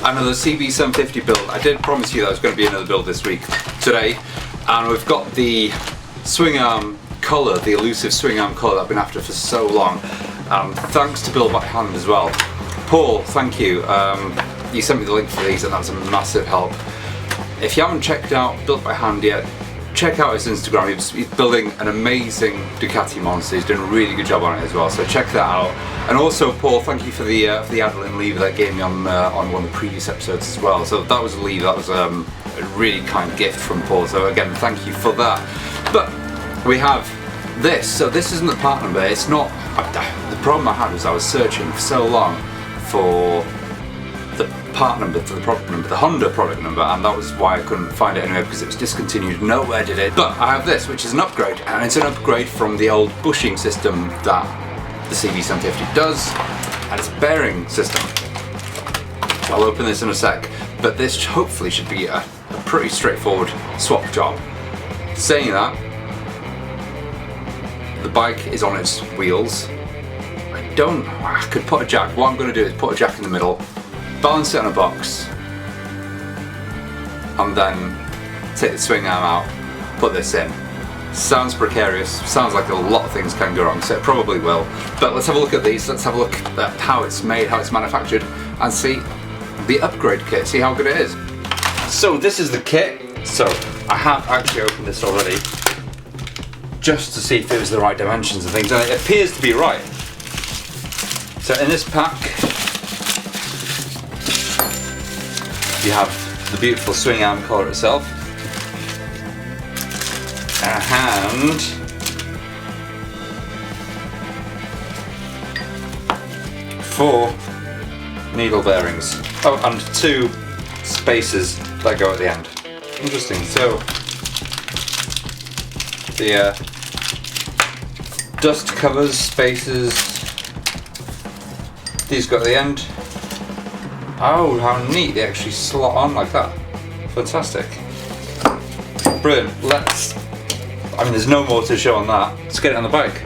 another CB750 build. I did promise you that was going to be another build this week, today, and we've got the swing arm collar, the elusive swing arm collar that I've been after for so long. Thanks to Build by Hand as well. Paul, thank you. You sent me the link for these and that's a massive help. If you haven't checked out Built by Hand yet, check out his Instagram. He's building an amazing Ducati monster. He's doing a really good job on it as well, so check that out. And also, Paul, thank you for the Adeline lever that gave me on one of the previous episodes as well. So that was a lever, that was a really kind gift from Paul, so again, thank you for that. But we have this, so this isn't the part number, it's not, the problem I had was I was searching for so long for the part number to the product number, the Honda product number, and that was why I couldn't find it anywhere, because it was discontinued, nowhere did it. But I have this, which is an upgrade, and it's an upgrade from the old bushing system that the CB750 does, and it's a bearing system. I'll open this in a sec, but this hopefully should be a pretty straightforward swap job. Saying that, the bike is on its wheels. I could put a jack. What I'm going to do is put a jack in the middle, balance it on a box, and then take the swing arm out, put this in. Sounds precarious, sounds like a lot of things can go wrong, so it probably will. But let's have a look at these, let's have a look at how it's made, how it's manufactured, and see the upgrade kit, see how good it is. So this is the kit. So I have actually opened this already, just to see if it was the right dimensions and things, and it appears to be right. So in this pack, you have the beautiful swing arm collar itself, and four needle bearings. Oh, and two spacers that go at the end. Interesting. So the dust covers, spacers, these go at the end. Oh, how neat, they actually slot on like that. Fantastic. Brilliant. There's no more to show on that. Let's get it on the bike.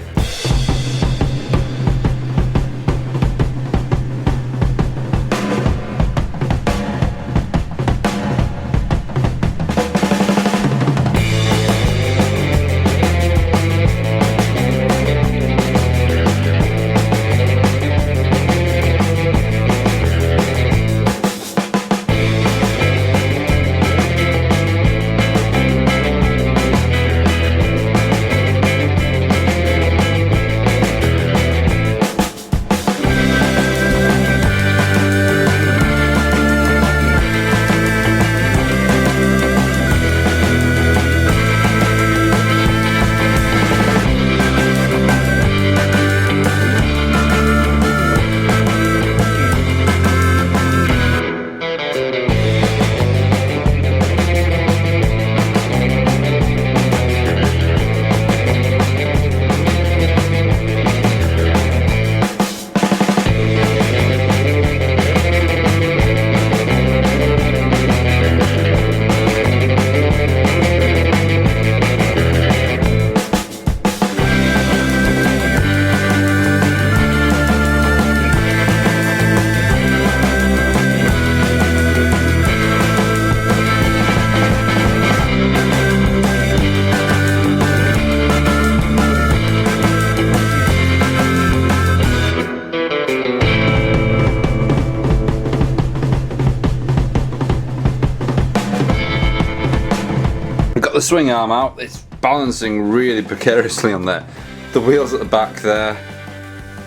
The swing arm out, it's balancing really precariously on there. The wheels at the back there,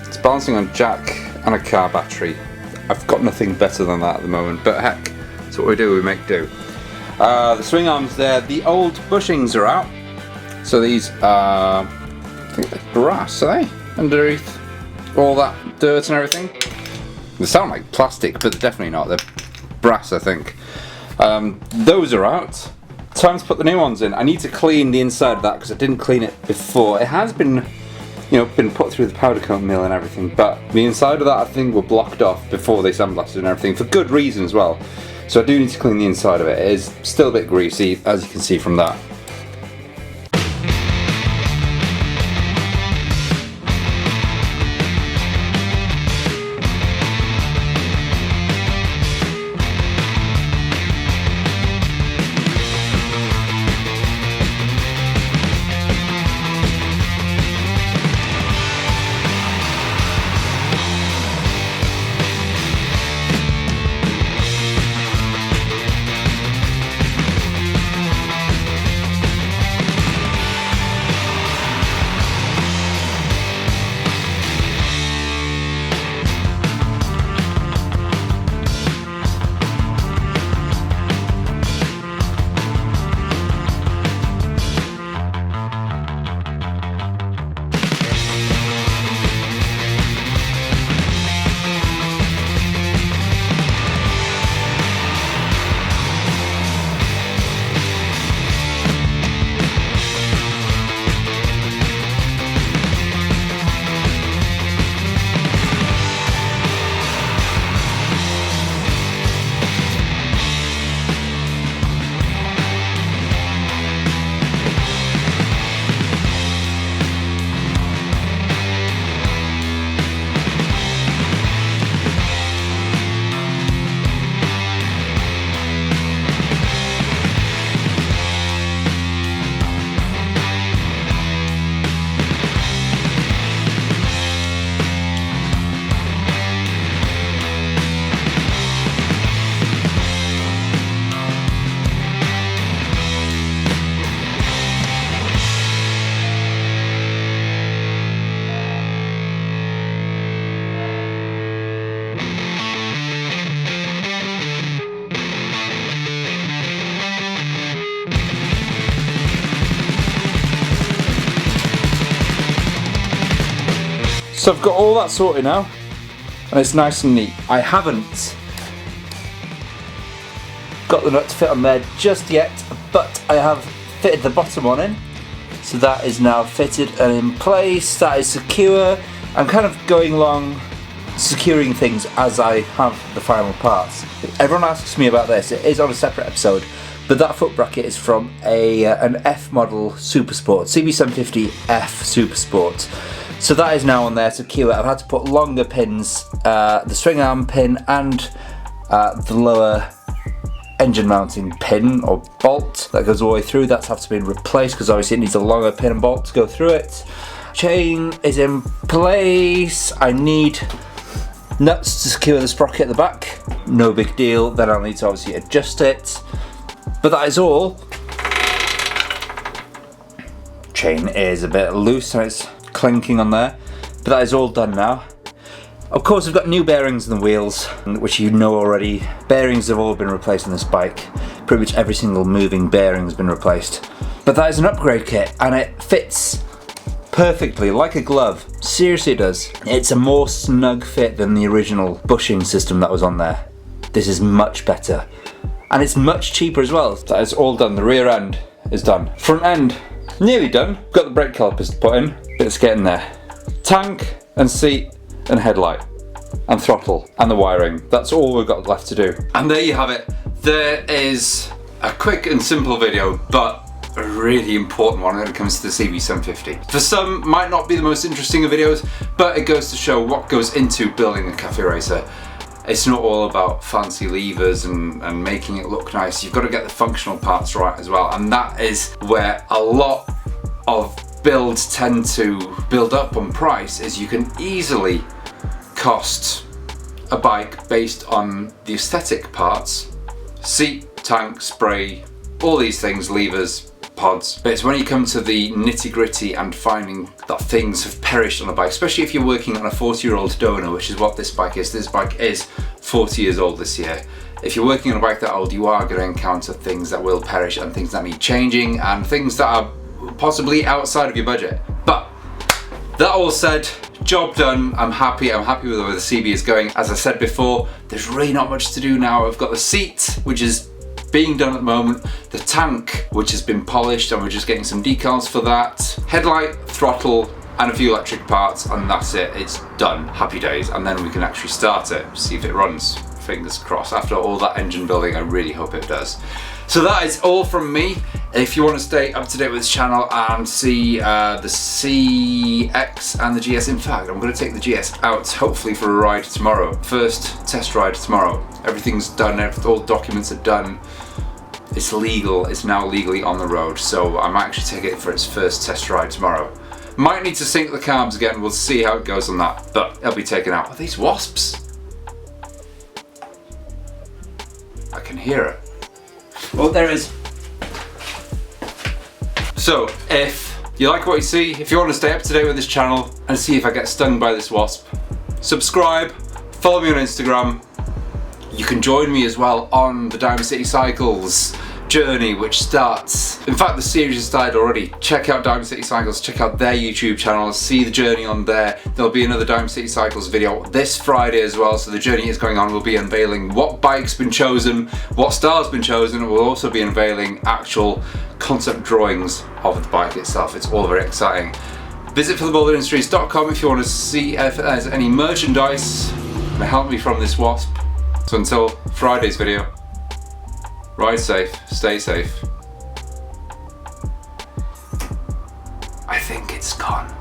it's balancing on jack and a car battery. I've got nothing better than that at the moment, but heck, that's what we do, we make do. The swing arms there, the old bushings are out. So these are, I think they're brass, are they? Underneath all that dirt and everything. They sound like plastic, but they're definitely not, they're brass I think. Those are out. Time to put the new ones in. I need to clean the inside of that because I didn't clean it before. It has been, been put through the powder coat mill and everything, but the inside of that I think were blocked off before they sandblasted and everything, for good reason as well. So I do need to clean the inside of it. It is still a bit greasy, as you can see from that. So I've got all that sorted now, and it's nice and neat. I haven't got the nut to fit on there just yet, but I have fitted the bottom one in. So that is now fitted and in place. That is secure. I'm kind of going along securing things as I have the final parts. Everyone asks me about this. It is on a separate episode, but that foot bracket is from an F model Super Sport, CB750 F Super Sport. So that is now on there secure. I've had to put longer pins, the swing arm pin and the lower engine mounting pin or bolt that goes all the way through. That's have to be replaced because obviously it needs a longer pin and bolt to go through it. Chain is in place. I need nuts to secure the sprocket at the back. No big deal. Then I'll need to obviously adjust it. But that is all. Chain is a bit loose and it's clinking on there. But that is all done now. Of course, we've got new bearings in the wheels, which you know already. Bearings have all been replaced on this bike. Pretty much every single moving bearing has been replaced. But that is an upgrade kit, and it fits perfectly, like a glove. Seriously, it does. It's a more snug fit than the original bushing system that was on there. This is much better. And it's much cheaper as well. That is all done. The rear end is done. Front end, nearly done. Got the brake calipers to put in, but it's getting there. Tank and seat and headlight and throttle and the wiring. That's all we've got left to do. And there you have it. There is a quick and simple video, but a really important one when it comes to the CB750. For some, might not be the most interesting of videos, but it goes to show what goes into building a cafe racer. It's not all about fancy levers and making it look nice. You've got to get the functional parts right as well, and that is where a lot of builds tend to build up on price. Is you can easily cost a bike based on the aesthetic parts, seat, tank, spray, all these things, levers, pods. But it's when you come to the nitty-gritty and finding that things have perished on a bike, especially if you're working on a 40-year-old donor, which is what this bike is. This bike is 40 years old this year. If you're working on a bike that old, you are going to encounter things that will perish and things that need changing and things that are possibly outside of your budget. But that all said, job done. I'm happy with where the CB is going. As I said before, there's really not much to do now. I've got the seat, which is being done at the moment, the tank, which has been polished and we're just getting some decals for that, headlight, throttle and a few electric parts, and that's it. It's done. Happy days. And then we can actually start it, see if it runs. Fingers crossed. After all that engine building, I really hope it does. So that is all from me. If you want to stay up to date with this channel and see the CX and the GS, in fact, I'm going to take the GS out hopefully for a ride tomorrow. First test ride tomorrow. Everything's done, all documents are done. It's legal, it's now legally on the road, so I might actually take it for its first test ride tomorrow. Might need to sync the carbs again, we'll see how it goes on that, but it'll be taken out. Are these wasps? I can hear it. Oh, there it is. So, if you like what you see, if you want to stay up to date with this channel and see if I get stung by this wasp, subscribe, follow me on Instagram. You can join me as well on the Diamond City Cycles journey, which starts, in fact the series has started already. Check out Diamond City Cycles, check out their YouTube channel, see the journey on there. There'll be another Diamond City Cycles video this Friday as well, so the journey is going on. We'll be unveiling what bike's been chosen, what style's been chosen, and we'll also be unveiling actual concept drawings of the bike itself. It's all very exciting. Visit fortheboulderindustries.com if you want to see if there's any merchandise to help me from this wasp. So until Friday's video, ride safe, stay safe. I think it's gone.